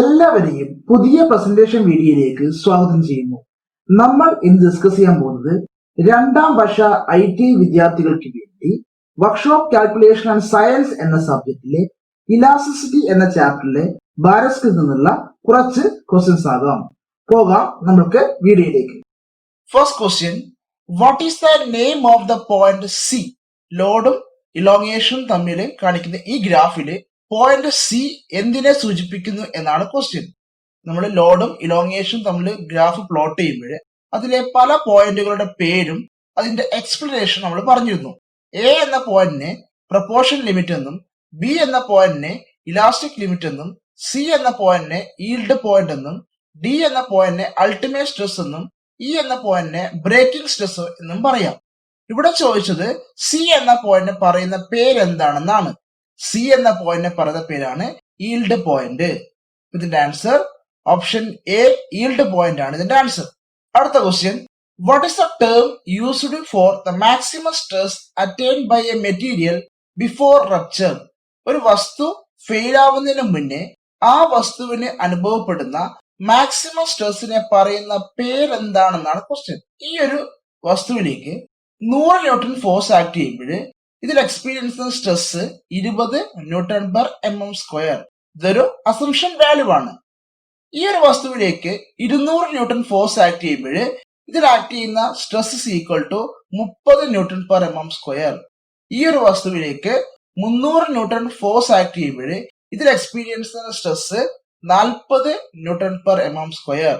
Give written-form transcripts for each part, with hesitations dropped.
എല്ലാവരെയും പുതിയ പ്രസന്റേഷൻ വീഡിയോയിലേക്ക് സ്വാഗതം ചെയ്യുന്നു. നമ്മൾ ഇന്ന് ഡിസ്കസ് ചെയ്യാൻ പോകുന്നത് രണ്ടാം വർഷ IT വിദ്യാർത്ഥികൾക്ക് വേണ്ടി വർക്ക്ഷോപ്പ് കാൽക്കുലേഷൻ ആൻഡ് സയൻസ് എന്ന സബ്ജക്റ്റിലെ ഇലാസ്റ്റിസിറ്റി എന്ന ചാപ്റ്ററിലെ ബാരസ്കിൽ നിന്നുള്ള കുറച്ച് ക്വസ്റ്റ്യൻസ് ആകാം. പോകാം നമുക്ക് വീഡിയോയിലേക്ക്. First question, what is the name of the point C? ലോഡും ഇലോങ്ങേഷനും തമ്മിൽ കാണിക്കുന്ന ഈ ഗ്രാഫില് പോയിന്റ് സി എന്തിനെ സൂചിപ്പിക്കുന്നു എന്നാണ് ക്വസ്റ്റ്യൻ. നമ്മൾ ലോഡും ഇലോങ്ങേഷനും തമ്മിൽ ഗ്രാഫ് പ്ലോട്ട് ചെയ്യുമ്പോൾ അതിലെ പല പോയിന്റുകളുടെ പേരും അതിന്റെ എക്സ്പ്ലനേഷൻ നമ്മൾ പറഞ്ഞിരുന്നു. എ എന്ന പോയിന്റിനെ പ്രൊപ്പോർഷൻ ലിമിറ്റ് എന്നും, ബി എന്ന പോയിന്റിനെ ഇലാസ്റ്റിക് ലിമിറ്റ് എന്നും, സി എന്ന പോയിന്റിനെ ഈൽഡ് പോയിന്റ് എന്നും, ഡി എന്ന പോയിന്റിനെ അൾട്ടിമേറ്റ് സ്ട്രെസ് എന്നും, ഇ എന്ന പോയിന്റിനെ ബ്രേക്കിംഗ് സ്ട്രെസ് എന്നും പറയാം. ഇവിടെ ചോദിച്ചത് സി എന്ന പോയിന്റിന് പറയുന്ന പേരെന്താണെന്നാണ്. സി എന്ന പോയിന്റിനെ പറയുന്ന പേരാണ് ഈൽഡ് പോയിന്റ്. ഇതിന്റെ answer option A, yield point ആണ് ഇതിന്റെ ആൻസർ. അടുത്ത question, what is the term used for the maximum stress attained by a material before rupture? ഒരു വസ്തു ഫെയിൽ ആവുന്നതിന് മുന്നേ ആ വസ്തുവിന് അനുഭവപ്പെടുന്ന മാക്സിമം സ്ട്രെസ്സിനെ പറയുന്ന പേരെന്താണെന്നാണ് ക്വസ്റ്റ്യൻ. ഈ ഒരു വസ്തുവിലേക്ക് 100 ന്യൂട്ടൺ ഫോഴ്സ് ആക്ട് ചെയ്യുമ്പോൾ ഇതിൽ എക്സ്പീരിയൻസ് ചെയ്യുന്ന സ്ട്രെസ് 20 ന്യൂട്ടൺ പെർ mm². ഇതൊരു അസംഷൻ വാല്യൂ ആണ്. ഈ ഒരു വസ്തുവിലേക്ക് 200 ന്യൂട്ടൺ ഫോഴ്സ് ആക്ട് ചെയ്യുമ്പോൾ ഇതിൽ ആക്ട് ചെയ്യുന്ന stress equal to 30 newton per mm². ഈ ഒരു വസ്തുവിലേക്ക് 300 ന്യൂട്ടൺ ഫോഴ്സ് ആക്ട് ചെയ്യുമ്പോൾ ഇതിൽ എക്സ്പീരിയൻസ് ചെയ്യുന്ന സ്ട്രെസ് 40 ന്യൂട്ടൺ പെർ mm².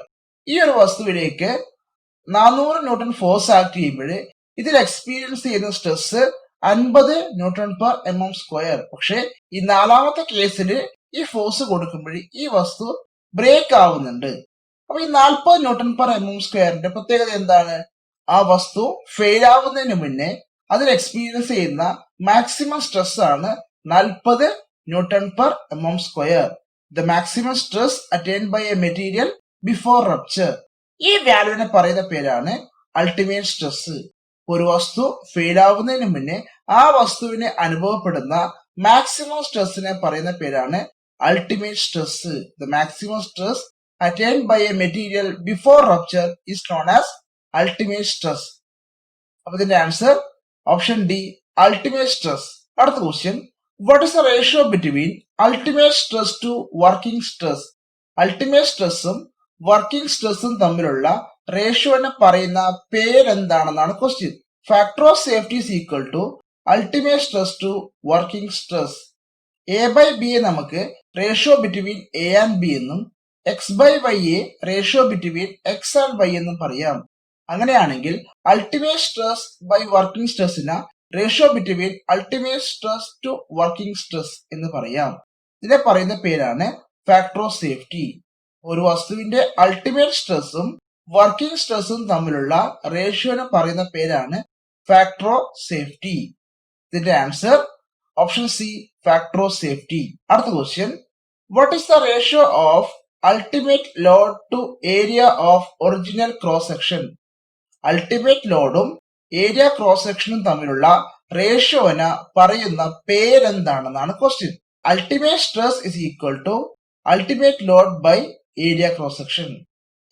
ഈ ഒരു വസ്തുവിലേക്ക് 400 ന്യൂട്ടൺ ഫോഴ്സ് ആക്ട് ചെയ്യുമ്പോൾ ഇതിൽ എക്സ്പീരിയൻസ് ചെയ്യുന്ന സ്ട്രെസ് 50 ന്യൂട്ടൺ പെർ mm². പക്ഷെ ഈ നാലാമത്തെ കേസിൽ ഈ ഫോഴ്സ് കൊടുക്കുമ്പോൾ ഈ വസ്തു ബ്രേക്ക് ആവുന്നുണ്ട്. അപ്പൊ ഈ 40 ന്യൂട്ടൺ പെർ mm² പ്രത്യേകത എന്താണ്? ആ വസ്തു ഫെയിൽ ആവുന്നതിന് മുന്നേ അതിൽ എക്സ്പീരിയൻസ് ചെയ്യുന്ന മാക്സിമം സ്ട്രെസ് ആണ് 40 newton per mm². The maximum stress attained by a material before rupture. ഈ വാല്യൂവിനെ പറയുന്ന പേരാണ് അൾട്ടിമേറ്റ് സ്ട്രെസ്. ഒരു വസ്തു ഫെയിൽ ആവുന്നതിന് മുന്നേ ആ വസ്തുവിന് അനുഭവപ്പെടുന്ന മാക്സിമം സ്ട്രെസ്സിനെ പറയുന്ന പേരാണ് ultimate stress. The maximum stress attained by a material before rupture is known as ultimate stress. അപ്പൊ ഇതിന്റെ answer option D, ultimate stress. അടുത്ത question, what is the ratio between ultimate stress to working stress? Ultimate സ്ട്രെസ്സും working സ്ട്രെസ്സും തമ്മിലുള്ള റേഷ്യോനെ പറയുന്ന പേരെന്താണെന്നാണ് question. Factor of safety is equal to ultimate stress to working stress. A by B യെ നമുക്ക് ratio between A and B എന്നും, X by Y യെ ratio between X and Y എന്നും പറയാം. അങ്ങനെയാണെങ്കിൽ അൾട്ടിമേറ്റ് സ്ട്രെസ് ബൈ വർക്കിംഗ് സ്ട്രെസ്സിന് ratio between ultimate stress to working stress എന്ന് പറയാം. ഇതിനെ പറയുന്ന പേരാണ് ഫാക്ടർ ഓഫ് സേഫ്റ്റി. ഒരു വസ്തുവിന്റെ അൾട്ടിമേറ്റ് സ്ട്രെസ്സും വർക്കിംഗ് സ്ട്രെസ്സും തമ്മിലുള്ള റേഷ്യോനെ പറയുന്ന പേരാണ് ഫാക്ടർ ഓഫ് സേഫ്റ്റി. ഇതിന്റെ answer option C, factor of safety. അടുത്ത question, what is the ratio of ultimate load to area of original cross section? Ultimate ലോഡും ഏരിയ ക്രോസ് സെക്ഷനും തമ്മിലുള്ള റേഷ്യോന് പറയുന്ന പേരെന്താണെന്നാണ് question. Ultimate stress is equal to ultimate load by area cross section.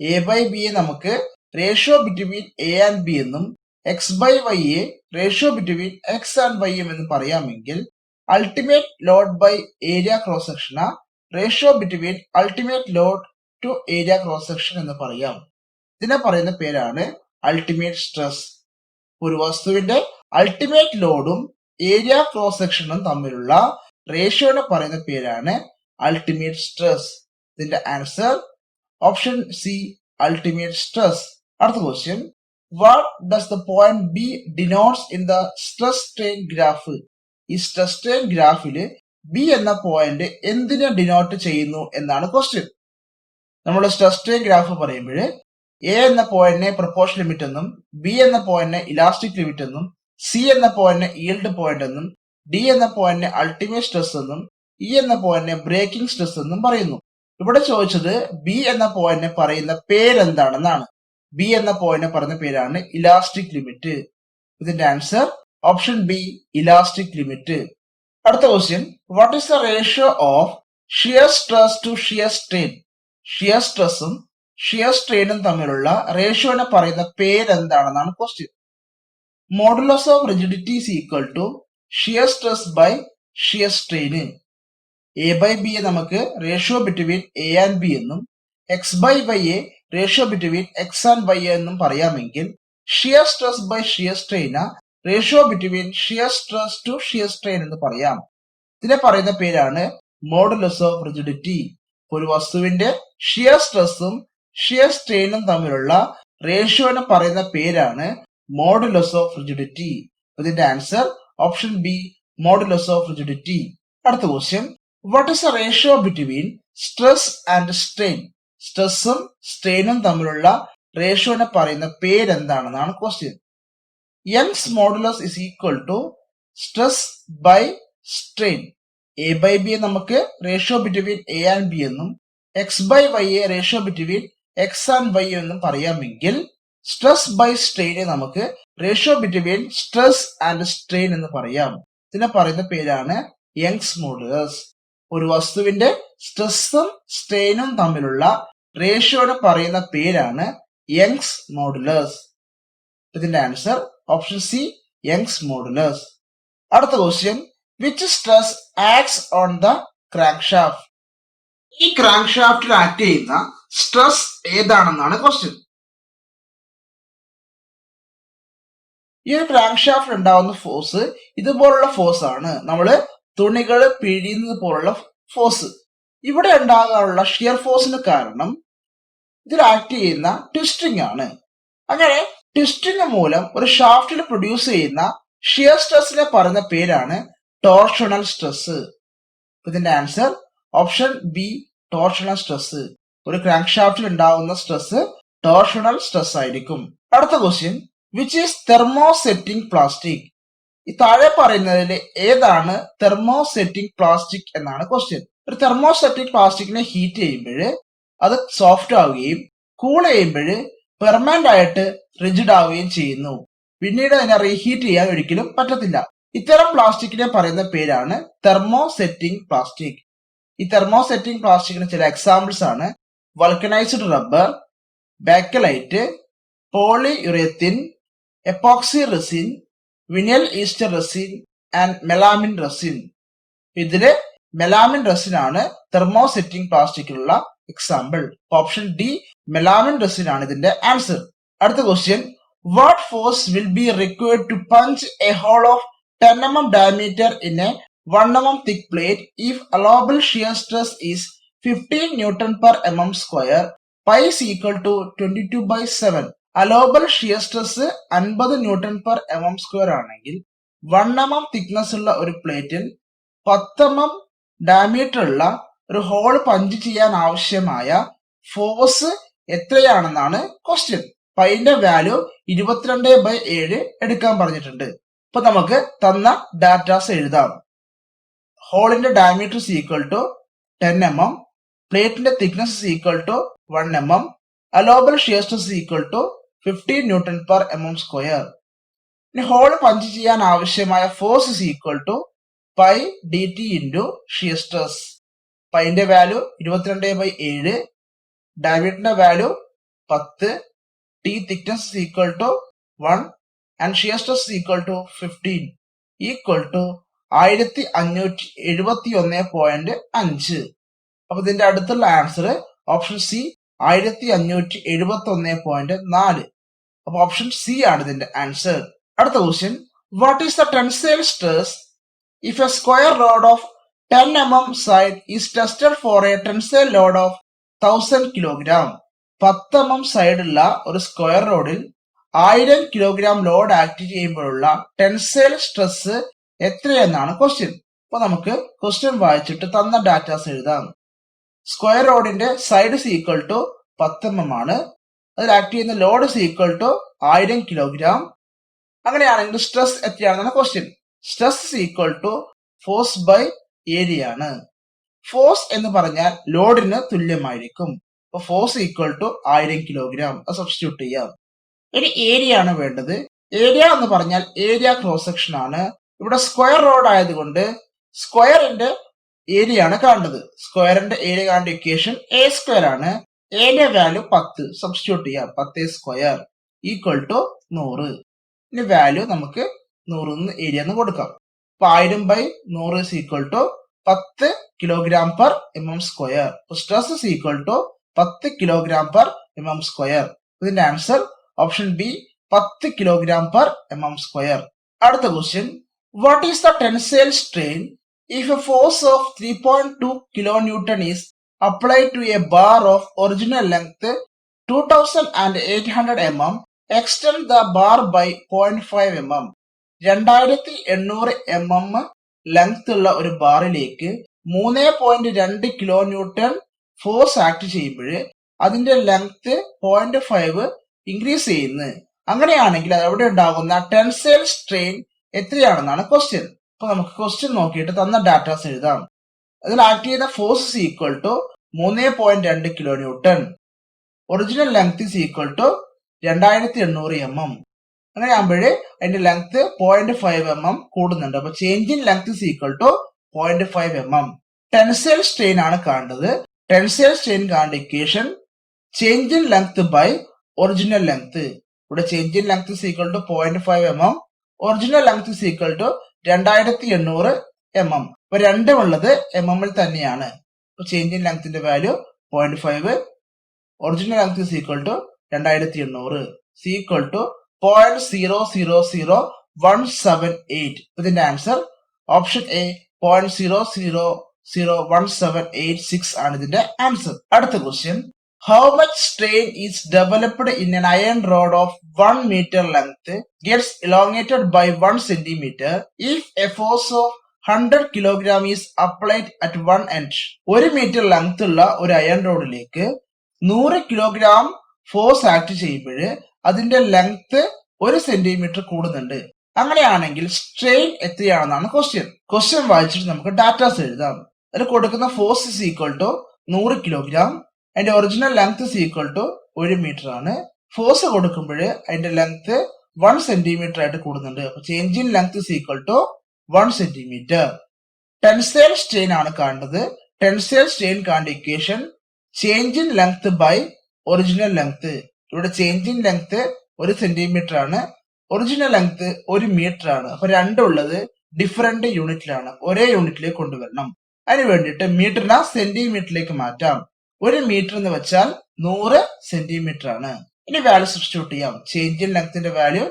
A by B യെ നമുക്ക് ratio between A and B എന്നും, X by Y യെ ratio between X and Y എന്ന് പറയാമെങ്കിൽ ultimate load by area cross സെക്ഷന് ratio between ultimate load to area cross section എന്ന് പറയാം. ഇതിനെ പറയുന്ന പേരാണ് അൾട്ടിമേറ്റ് സ്ട്രെസ്. ഒരു വസ്തുവിന്റെ അൾട്ടിമേറ്റ് ലോഡും ഏരിയ ക്രോസ് സെക്ഷനും തമ്മിലുള്ള റേഷ്യോനെ പറയുന്ന പേരാണ് അൾട്ടിമേറ്റ് സ്ട്രെസ്. ഇതിന്റെ answer option C, ultimate stress. അടുത്ത question, what does the point B denotes in the stress strain graph? ഈ സ്ട്രെസ് സ്ട്രെയിൻ ഗ്രാഫില് ബി എന്ന പോയിന്റ് എന്തിനെ ഡിനോട്ട് ചെയ്യുന്നു എന്നാണ് ക്വസ്റ്റ്യൻ. നമ്മൾ സ്ട്രെസ് സ്ട്രെയിൻ ഗ്രാഫ് പറയുമ്പോൾ എ എന്ന പോയിന്റിനെ പ്രൊപ്പോർഷൻ ലിമിറ്റ് എന്നും, ബി എന്ന പോയിന്റിനെ ഇലാസ്റ്റിക് ലിമിറ്റ് എന്നും, സി എന്ന പോയിന്റിനെ ഈൽഡ് പോയിന്റ് എന്നും, ഡി എന്ന പോയിന്റിനെ അൾട്ടിമേറ്റ് സ്ട്രെസ് എന്നും, ഇ എന്ന പോയിന്റിനെ ബ്രേക്കിംഗ് സ്ട്രെസ് എന്നും പറയുന്നു. ഇവിടെ ചോദിച്ചത് ബി എന്ന പോയിന്റിനെ പറയുന്ന പേരെന്താണെന്നാണ്. ബി എന്ന പോയിന്റിനെ പറയുന്ന പേരാണ് ഇലാസ്റ്റിക് ലിമിറ്റ്. ഇതിന്റെ answer option B, elastic limit. അടുത്ത question, what is the ratio of shear stress to shear strain. Shear സ്ട്രെസ്സും ഷിയർ സ്ട്രെയിനും തമ്മിലുള്ള റേഷ്യോനെ പറയുന്ന പേരെന്താണെന്നാണ് question. Modulus of rigidity is equal to shear stress by shear strain. A by B നമുക്ക് ratio between A and B എന്നും X by Y എ ratio between X and Y എന്നും പറയാമെങ്കിൽ shear stress by shear strain ratio between shear stress to shear strain എന്ന് പറയാം. ഇതിനെ പറയുന്ന പേരാണ് മോഡുലസ് ഓഫ് റിജിഡിറ്റി. ഒരു വസ്തുവിന്റെ ഷിയർ സ്ട്രെസ്സും ഷിയർ സ്ട്രെയിനും തമ്മിലുള്ള റേഷ്യോനെ പറയുന്ന പേരാണ് മോഡുലസ് ഓഫ് റിജിഡിറ്റി. ഇതിന്റെ answer option B, modulus of rigidity. അടുത്ത question, what is a ratio between stress and strain? സ്ട്രെസ്സും സ്ട്രെയിനും തമ്മിലുള്ള റേഷ്യോനെ പറയുന്ന പേരെന്താണെന്നാണ് question. Young's modulus is equal to stress by strain. A by B നമുക്ക് ratio between A and B എന്നും X by Y എ ratio between X and Y എന്നും പറയാമെങ്കിൽ സ്ട്രെസ് ബൈ സ്ട്രെയിനെ നമുക്ക് ratio between stress and strain എന്ന് പറയാം. ഇതിനെ പറയുന്ന പേരാണ് യങ്സ് മോഡുലസ്. ഒരു വസ്തുവിന്റെ സ്ട്രെസ്സും സ്ട്രെയിനും തമ്മിലുള്ള റേഷ്യോനെ പറയുന്ന പേരാണ് യങ്സ് മോഡുലസ്. ഇതിന്റെ answer option C, Young's modulus. അടുത്ത question, which stress acts on the crank shaft? ഈ ക്രാങ്ക് ഷാഫ്റ്റിൽ ആക്ട് ചെയ്യുന്ന സ്ട്രെസ് ഏതാണെന്നാണ് ക്വസ്റ്റ്യൻ. ഈ ഒരു ക്രാങ്ക് ഷാഫ്റ്റ് ഉണ്ടാവുന്ന ഫോഴ്സ് ഇതുപോലുള്ള ഫോഴ്സ് ആണ്. നമ്മള് തുണികൾ പിഴിയുന്നത് പോലുള്ള ഫോഴ്സ്. ഇവിടെ ഉണ്ടാകാനുള്ള ഷിയർ ഫോഴ്സിന് കാരണം ഇതിൽ ആക്ട് ചെയ്യുന്ന ട്വിസ്റ്റിംഗ് ആണ്. അങ്ങനെ ട്വിസ്റ്റിംഗ് മൂലം ഒരു ഷാഫ്റ്റിൽ പ്രൊഡ്യൂസ് ചെയ്യുന്ന ഷിയർ സ്ട്രെസ്സിനെ പറയുന്ന പേരാണ് ടോർഷണൽ സ്ട്രെസ്. ഇതിന്റെ answer option B, torsional stress. ഒരു ക്രാങ്ക് ഷാഫ്റ്റിൽ ഉണ്ടാകുന്ന സ്ട്രെസ് ടോർഷണൽ സ്ട്രെസ് ആയിരിക്കും. അടുത്ത question, which is thermosetting plastic? ഈ താഴെ പറയുന്നതിൽ ഏതാണ് തെർമോസെറ്റിംഗ് പ്ലാസ്റ്റിക് എന്നാണ് ക്വസ്റ്റ്യൻ. ഒരു തെർമോസെറ്റിക് പ്ലാസ്റ്റിക്കിനെ ഹീറ്റ് ചെയ്യുമ്പോൾ അത് സോഫ്റ്റ് ആവുകയും കൂൾ ചെയ്യുമ്പോൾ പെർമനന്റ് ആയിട്ട് റിജിഡ് ആവുകയും ചെയ്യുന്നു. പിന്നീട് അതിനെ റീഹീറ്റ് ചെയ്യാൻ ഒരിക്കലും പറ്റത്തില്ല. ഇത്തരം പ്ലാസ്റ്റിക്കിനെ പറയുന്ന പേരാണ് തെർമോസെറ്റിംഗ് പ്ലാസ്റ്റിക്. ഈ തെർമോസെറ്റിംഗ് പ്ലാസ്റ്റിക്കിന് ചില എക്സാമ്പിൾസ് ആണ് vulcanised rubber, bakelite, polyurethane, epoxy resin, vinyl ester resin and melamine resin. ഇതില് മെലാമിൻ റെസിൻ ആണ് തെർമോസെറ്റിംഗ് പ്ലാസ്റ്റിക്കിലുള്ള example. Option D, melamine resin ആണ് ഇതിന്റെ ആൻസർ. അടുത്ത question, what force will be required to punch a hole of 10 mm diameter in a 1 mm thick plate if allowable shear stress is 15 Newton per mm square, pi is equal to 22/7. allowable shear stress 50 Newton per mm square ആണെങ്കിൽ 1 mm thickness ഉള്ള ഒരു പ്ലേറ്റിൽ 10 mm diameter ഉള്ള ഒരു whole punch ചെയ്യാൻ ആവശ്യമായ force എത്രയാണെന്നാണ് question. പൈന്റെ വാല്യൂ 22/7 എടുക്കാൻ പറഞ്ഞിട്ടുണ്ട്. അപ്പൊ നമുക്ക് തന്ന ഡാറ്റാസ് എഴുതാം. ഹോളിന്റെ diameter is equal to 10 mm, പ്ലേറ്റിന്റെ thickness is equal to 1 mm, allowable shear stress is equal to 15 Newton per mm square. ഇനി ഹോൾ പഞ്ച് ചെയ്യാൻ ആവശ്യമായ force is equal to pi dt into shear stress. പൈന്റെ value 22/7, ഡയമീറ്ററിന്റെ value 10, t thickness is equal to 1 and shear stress is equal to 15 equal to 1571.5. അപ്പൊ ഇതിന്റെ അടുത്തുള്ള answer option C 1571.4. അപ്പൊ option C ആണ് ഇതിന്റെ ആൻസർ. അടുത്ത question, what is the tensile stress if A square road of 10 mm side is tested for a tensile load of 1000 kg? 10 mm സൈഡുള്ള ഒരു square റോഡിൽ 1000 കിലോഗ്രാം ലോഡ് ആക്ട് ചെയ്യുമ്പോഴുള്ള tensile stress എത്രയെന്നാണ് question. അപ്പൊ നമുക്ക് ക്വസ്റ്റ്യൻ വായിച്ചിട്ട് തന്ന ഡാറ്റാസ് എഴുതാം. സ്ക്വയർ റോഡിന്റെ side is equal to 10 mm ആണ്. അതിൽ ആക്ട് ചെയ്യുന്ന load is equal to 1000 kilogram. അങ്ങനെയാണെങ്കിൽ സ്ട്രെസ് എത്രയാണെന്നാണ് question. Stress is equal to force by area ആണ്. ഫോഴ്സ് എന്ന് പറഞ്ഞാൽ ലോഡിന് തുല്യമായിരിക്കും. അപ്പൊ ഫോഴ്സ് ഈക്വൽ ടു 1000 കിലോഗ്രാം. അത് സബ്സ്റ്റിറ്റ്യൂട്ട് ചെയ്യാം. ഇനി ഏരിയ ആണ് വേണ്ടത്. ഏരിയ എന്ന് പറഞ്ഞാൽ ഏരിയ ക്രോസ് സെക്ഷൻ ആണ്. ഇവിടെ സ്ക്വയർ റോഡ് ആയതുകൊണ്ട് സ്ക്വയറിന്റെ ഏരിയ ആണ് കാണുന്നത്. സ്ക്വയറിന്റെ ഏരിയ കാണേണ്ട ഇക്വേഷൻ എ സ്ക്വയർ ആണ്. എന്റെ വാല്യൂ 10 സബ്സ്റ്റിറ്റ്യൂട്ട് ചെയ്യാം. 10 സ്ക്വയർ ഈക്വൽ ടു 100. ഇനി വാല്യൂ നമുക്ക് 100 ഏരിയ എന്ന് കൊടുക്കാം. 1000/100 is equal to 10 kilogram per mm square. Stress is equal to 10 kilogram per mm square. ഇതിന്റെ answer option B 10 kilogram per mm square. അടുത്ത question, what is the tensile strain if a force of 3.2 kilonewton is applied to a bar of original length 2800 mm, extend the bar by 0.5 mm. 2800 mm length ഉള്ള ഒരു ബാറിലേക്ക് 3.2 kilo newton force act ചെയ്യുമ്പോൾ അതിന്റെ length 0.5 increase ചെയ്യുന്നു. അങ്ങനെയാണെങ്കിൽ അവിടെ ഉണ്ടാകുന്ന tensile strain എത്രയാണെന്നാണ് question. അപ്പൊ നമുക്ക് ക്വസ്റ്റ്യൻ നോക്കിയിട്ട് തന്ന ഡാറ്റാസ് എഴുതാം. അതിൽ ആക്ട് ചെയ്ത force is equal to 3.2 kilo newton. Original length is equal to 2800 mm. അങ്ങനെ ആകുമ്പോഴേ അതിന്റെ ലെങ്ത് 0.5 mm കൂടുന്നുണ്ട്. അപ്പൊ change in length is equal to 0.5 mm. Tensile strain ആണ് കാണേണ്ടത്. ടെൻസൈൽ സ്ട്രെയിൻ കാണേണ്ട equation change in length by original length. ഇവിടെ change in length is equal to 0.5 mm. Original length is equal to 2800 mm. അപ്പൊ രണ്ടും ഉള്ളത് mm ൽ തന്നെയാണ്. Change in ലെങ്ത്തിന്റെ value 0.5, original length is equal to 2800 is equal to 0.000178. ഇതിന്റെ answer option A 0.000178 ആണ് ഇതിന്റെ ആൻസർ. അടുത്ത question, how much strain is developed in an iron rod of 1 meter length gets elongated by 1 centimeter if a force of 100 kilogram is applied at one end? 1 metre length ഉള്ള ഒരു iron റോഡിലേക്ക് 100 kilogram force act ചെയ്യുമ്പോൾ അതിന്റെ length 1 centimetre കൂടുന്നുണ്ട്. അങ്ങനെയാണെങ്കിൽ strain എത്രയാണെന്നാണ് question. Question വായിച്ചിട്ട് നമുക്ക് datas എഴുതാം. അതിൽ കൊടുക്കുന്ന force is equal to 100 kilogram. അതിന്റെ original length is equal to 1 metre ആണ്. ഫോഴ്സ് കൊടുക്കുമ്പോൾ അതിന്റെ ലെങ്ത് 1 സെന്റിമീറ്റർ ആയിട്ട് കൂടുന്നുണ്ട്. അപ്പൊ change in length is equal to 1 centimetre. Tensile strain ആണ് കാണേണ്ടത്. ടെൻസൈൽ സ്ട്രെയിൻ കാണേണ്ട equation change in length by original length. ഇവിടെ ചേഞ്ച് ഇൻ ലെങ്ത് 1 സെന്റിമീറ്റർ ആണ്, ഒറിജിനൽ ലെങ്ത് 1 മീറ്റർ ആണ്. അപ്പൊ രണ്ടും ഉള്ളത് ഡിഫറെന്റ് യൂണിറ്റിലാണ്. ഒരേ യൂണിറ്റിലേക്ക് കൊണ്ടുവരണം. അതിന് വേണ്ടിയിട്ട് മീറ്ററിനെ സെന്റിമീറ്ററിലേക്ക് മാറ്റാം. 1 മീറ്റർ എന്ന് വെച്ചാൽ 100 സെന്റിമീറ്റർ ആണ്. ഇനി വാല്യൂ സബ്സ്റ്റിറ്റ്യൂട്ട് ചെയ്യാം. ചേഞ്ച് ഇൻ ലെങ്ത്തിന്റെ വാല്യൂ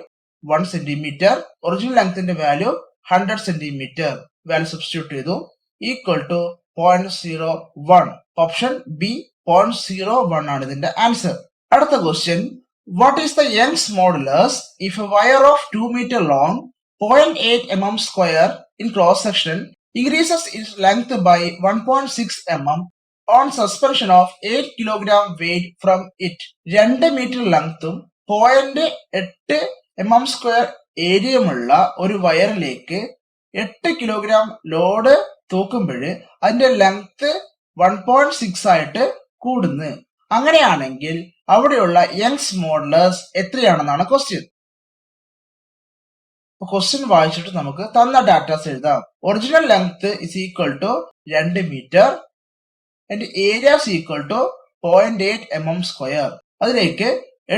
1 സെന്റിമീറ്റർ, ഒറിജിനൽ ലെങ്ത്തിന്റെ വാല്യൂ 100 സെന്റിമീറ്റർ. വാല്യൂ സബ്സ്റ്റിറ്റ്യൂട്ട് ചെയ്തു. Equal to 0.01. ഓപ്ഷൻ ബി 0.01 ആണ് ഇതിന്റെ ആൻസർ. അടുത്ത question, what is the Young's modulus if a wire of 2 meter long 0.8 mm square in cross section increases its length by 1.6 mm on suspension of 8 kilogram weight from it? 2 metre ലെങ്തും 0.8 mm square ഏരിയയുമുള്ള ഒരു വയറിലേക്ക് 8 kilogram load തൂക്കുമ്പോൾ അതിന്റെ length 1.6 ആയിട്ട് കൂടുന്നു. അങ്ങനെയാണെങ്കിൽ അവിടെയുള്ള Young's modulus എത്രയാണെന്നാണ് ക്വസ്റ്റ്യൻ. ക്വസ്റ്റ്യൻ വായിച്ചിട്ട് നമുക്ക് തന്ന ഡാറ്റാസ് എഴുതാം. Original length is equal to 2 metre and area is equal to 0.8 mm square. അതിലേക്ക്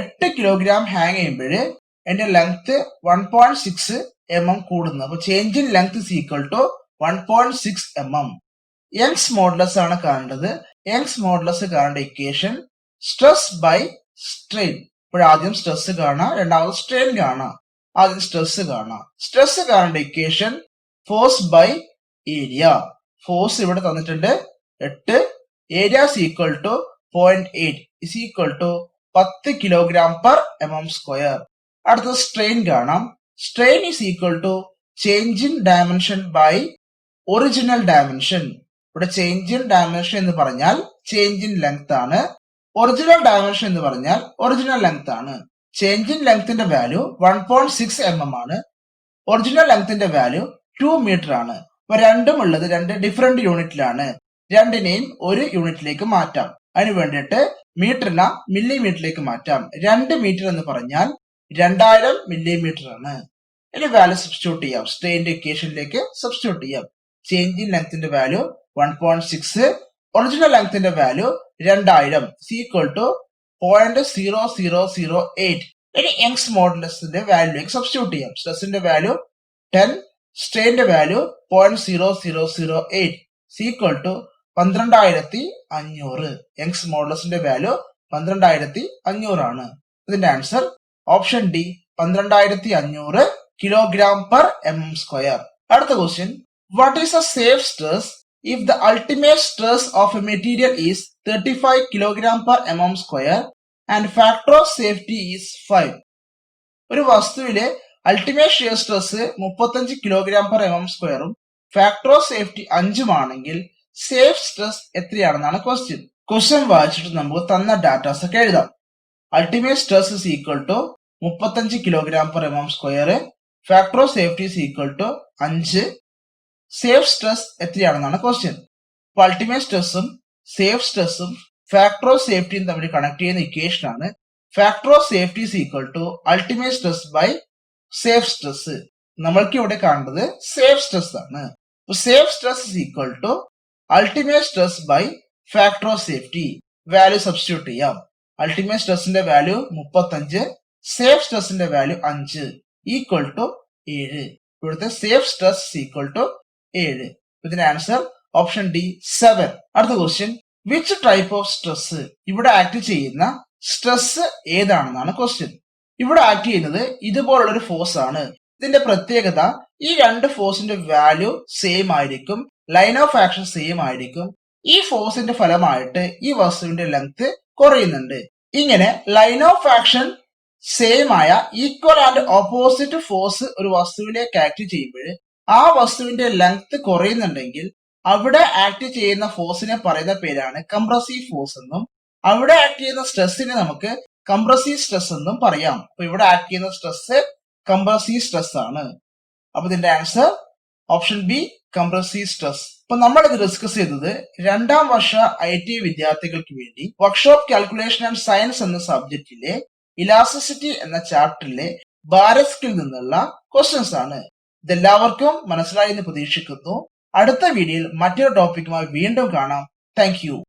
8 കിലോഗ്രാം ഹാങ് ചെയ്യുമ്പോൾ അതിന്റെ ലെങ്ത് 1.6 mm കൂടുന്നു. അപ്പൊ change in length is equal to 1.6 mm. Young's modulus ആണ് കാണേണ്ടത്. യങ്സ് മോഡുലസ് കാണേണ്ട ഇക്വേഷൻ സ്ട്രെസ് ബൈ സ്ട്രെയിൻ. ഇപ്പോഴാദ്യം stress കാണാം, രണ്ടാമത് സ്ട്രെയിൻ കാണാം. ആദ്യം സ്ട്രെസ് കാണാം. സ്ട്രെസ് കാണേണ്ട equation force by area. Force ഇവിടെ തന്നിട്ടുണ്ട് 8, area is equal to 0.8 is equal to 10 kilogram per mm square. അടുത്തത് സ്ട്രെയിൻ കാണാം. Strain is equal to change in dimension by original dimension. ഇവിടെ ചേഞ്ച് ഇൻ ഡയമെൻഷൻ എന്ന് പറഞ്ഞാൽ change in length ആണ്. Original dimension എന്ന് പറഞ്ഞാൽ ഒറിജിനൽ ലെങ്ത് ആണ്. Change in ലെങ്ത്തിന്റെ വാല്യൂ 1.6 mm ആണ്. ഒറിജിനൽ ലെങ്ത്തിന്റെ വാല്യൂ 2 മീറ്റർ ആണ്. അപ്പൊ രണ്ടും ഉള്ളത് 2 ഡിഫറെന്റ് യൂണിറ്റിലാണ്. രണ്ടിനെയും ഒരു യൂണിറ്റിലേക്ക് മാറ്റാം. അതിന് വേണ്ടിയിട്ട് മീറ്ററിനെ മില്ലിമീറ്ററിലേക്ക് മാറ്റാം. 2 മീറ്റർ എന്ന് പറഞ്ഞാൽ 2000 മില്ലിമീറ്റർ ആണ്. ഇനി വാല്യൂ സബ്സ്റ്റിറ്റ്യൂട്ട് ചെയ്യാം. സ്ട്രെയിന്റെ ഇക്വേഷനിലേക്ക് സബ്സ്റ്റിറ്റ്യൂട്ട് ചെയ്യാം. ചേഞ്ച് ഇൻ ലെങ്ത്തിന്റെ വാല്യൂ 1.6, ഒറിജിനൽ ലെങ്ത്തിന്റെ വാല്യൂ 2000 ഈക്വൽ ടു 0.0008. ഇനി യങ്സ് മോഡുലസിന്റെ വാല്യൂലേക്ക് സബ്സ്റ്റിറ്റ്യൂട്ട് ചെയ്യാം. സ്ട്രെസിന്റെ വാല്യൂ 10, സ്ട്രെയിന്റെ വാല്യൂ 0.0008 ഈക്വൽ ടു 12500. യങ്സ് മോഡുലസിന്റെ വാല്യൂ 12500 ആണ്. ഇതിന്റെ answer option D 12500 kilogram per mm². അടുത്ത question, what is a safe stress if the ultimate stress of a material is 35 kilogram per mm² and factor of safety is 5. ഒരു വസ്തുവിലെ ultimate shear stress 35 kilogram per mm²ഉം factor of safety 5 ആണെങ്കിൽ safe stress എത്രയാണെന്നാണ് question. Question വായിച്ചിട്ട് നമുക്ക് തന്ന datas ഒക്കെ എഴുതാം. Ultimate stress is equal to 35 kilogram per mm², factor of safety is equal to 5. Safe stress എത്രയാണെന്നാണ് ക്വസ്റ്റ്യൻ. അപ്പൊ അൾട്ടിമേറ്റ് സ്ട്രെസ്സും സേഫ് സ്ട്രെസ്സും ഫാക്ടർ ഓഫ് സേഫ്റ്റിയും തമ്മിൽ കണക്ട് ചെയ്യുന്ന ഇക്വേഷൻ ആണ് factor of safety is equal to ultimate stress by safe stress. നമ്മൾക്ക് ഇവിടെ കാണുന്നത് സേഫ് സ്ട്രെസ് ആണ്. Safe stress is equal to ultimate stress by factor of safety. Value substitute ചെയ്യാം. അൾട്ടിമേറ്റ് സ്ട്രെസിന്റെ വാല്യൂ 35, സേഫ് സ്ട്രെസിന്റെ value 5 equal to 7. ഇവിടുത്തെ safe stress equal to 7. ഇതിന്റെ answer option D 7. അടുത്ത question, which type of stress, ഇവിടെ act ചെയ്യുന്ന stress ഏതാണെന്നാണ് question. ഇവിടെ ആക്ട് ചെയ്യുന്നത് ഇതുപോലുള്ള ഒരു ഫോഴ്സ് ആണ്. ഇതിന്റെ പ്രത്യേകത, ഈ രണ്ട് ഫോഴ്സിന്റെ വാല്യൂ സെയിം ആയിരിക്കും, ലൈൻ ഓഫ് ആക്ഷൻ സെയിം ആയിരിക്കും. ഈ ഫോഴ്സിന്റെ ഫലമായിട്ട് ഈ വസ്തുവിന്റെ ലെങ്ത് കുറയുന്നുണ്ട്. ഇങ്ങനെ ലൈൻ ഓഫ് ആക്ഷൻ സെയിം ആയ ഈക്വൽ ആൻഡ് ഓപ്പോസിറ്റ് ഫോഴ്സ് ഒരു വസ്തുവിലേക്ക് ആക്ട് ചെയ്യുമ്പോൾ ആ വസ്തുവിന്റെ ലെങ്ത് കുറയുന്നുണ്ടെങ്കിൽ അവിടെ ആക്ട് ചെയ്യുന്ന ഫോഴ്സിനെ പറയുന്ന പേരാണ് കംപ്രസീവ് ഫോഴ്സ് എന്നും, അവിടെ ആക്ട് ചെയ്യുന്ന സ്ട്രെസ്സിനെ നമുക്ക് കംപ്രസീവ് സ്ട്രെസ് എന്നും പറയാം. അപ്പൊ ഇവിടെ ആക്ട് ചെയ്യുന്ന സ്ട്രെസ് കംപ്രസീവ് സ്ട്രെസ് ആണ്. അപ്പൊ ഇതിന്റെ answer option B compressive stress. അപ്പൊ നമ്മൾ ഇത് ഡിസ്കസ് ചെയ്തത് 2ാം വർഷ IT വിദ്യാർത്ഥികൾക്ക് വേണ്ടി വർക്ക്ഷോപ്പ് കാൽക്കുലേഷൻ ആൻഡ് സയൻസ് എന്ന സബ്ജക്റ്റിലെ ഇലാസ്റ്റിസിറ്റി എന്ന ചാപ്റ്ററിലെ ബാരസ്കിൽ നിന്നുള്ള ക്വസ്റ്റ്യൻസ് ആണ്. ഇതെല്ലാവർക്കും മനസ്സിലായി എന്ന് പ്രതീക്ഷിക്കുന്നു. അടുത്ത വീഡിയോയിൽ മറ്റൊരു ടോപ്പിക്കുമായി വീണ്ടും കാണാം. Thank you.